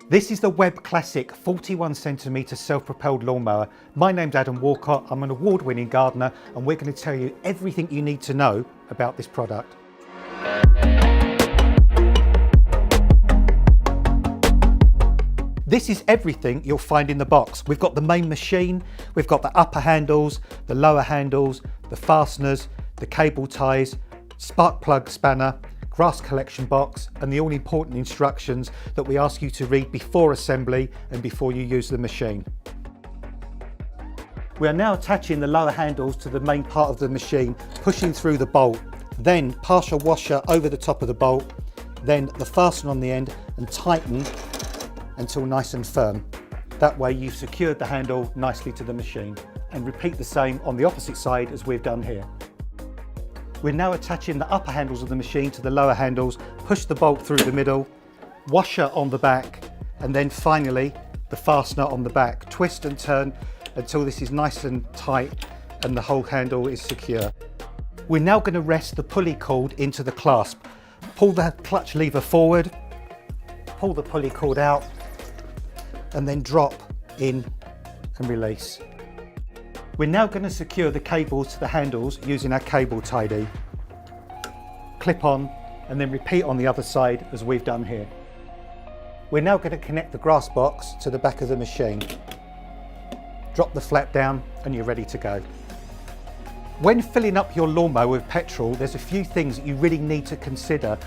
This is the Webb Classic 41cm self-propelled lawnmower. My name's Adam Woolcott, I'm an award-winning gardener and we're going to tell you everything you need to know about this product. This is everything you'll find in the box. We've got the main machine, we've got the upper handles, the lower handles, the fasteners, the cable ties, spark plug spanner, grass collection box, and the all-important instructions that we ask you to read before assembly and before you use the machine. We are now attaching the lower handles to the main part of the machine, pushing through the bolt, then partial washer over the top of the bolt, then the fastener on the end and tighten until nice and firm. That way you've secured the handle nicely to the machine, and repeat the same on the opposite side as we've done here. We're now attaching the upper handles of the machine to the lower handles, push the bolt through the middle, washer on the back, and then finally the fastener on the back. Twist and turn until this is nice and tight and the whole handle is secure. We're now going to rest the pulley cord into the clasp. Pull the clutch lever forward, pull the pulley cord out, and then drop in and release. We're now going to secure the cables to the handles using our cable tidy. Clip on and then repeat on the other side as we've done here. We're now going to connect the grass box to the back of the machine. Drop the flap down and you're ready to go. When filling up your lawnmower with petrol, there's a few things that you really need to consider.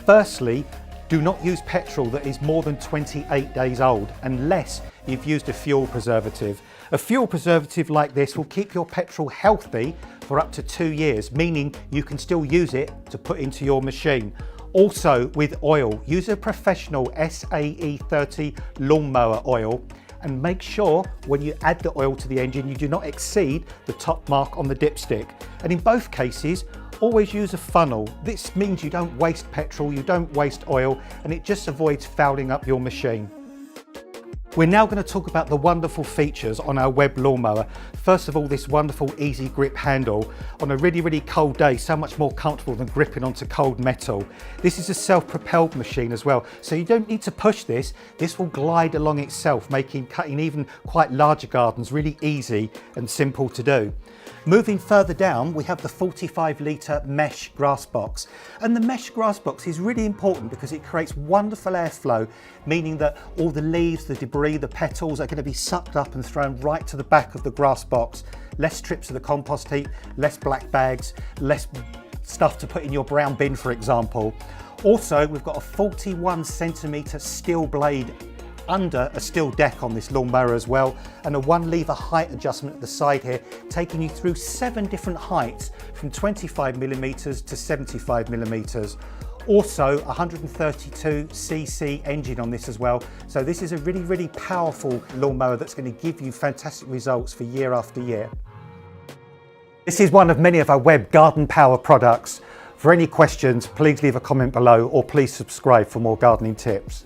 Firstly, do not use petrol that is more than 28 days old unless you've used a fuel preservative. A fuel preservative like this will keep your petrol healthy for up to 2 years, meaning you can still use it to put into your machine. Also with oil, use a professional SAE 30 lawnmower oil and make sure when you add the oil to the engine you do not exceed the top mark on the dipstick. And in both cases, always use a funnel. This means you don't waste petrol, you don't waste oil, and it just avoids fouling up your machine. We're now going to talk about the wonderful features on our Webb lawnmower. First of all, this wonderful easy grip handle. On a really cold day, so much more comfortable than gripping onto cold metal. This is a self-propelled machine as well, so you don't need to push this. This will glide along itself, making cutting even quite larger gardens really easy and simple to do. Moving further down, we have the 45-litre mesh grass box. And the mesh grass box is really important because it creates wonderful airflow, meaning that all the leaves, the debris, the petals are going to be sucked up and thrown right to the back of the grass box. Less trips to the compost heap, less black bags, less stuff to put in your brown bin, for example. Also, we've got a 41cm steel blade under a steel deck on this lawnmower as well, and a 1 lever height adjustment at the side here, taking you through 7 different heights from 25mm to 75mm. Also 132cc engine on this as well, so this is a really powerful lawnmower that's going to give you fantastic results for year after year. This is one of many of our Webb Garden Power products. For any questions, please leave a comment below or please subscribe for more gardening tips.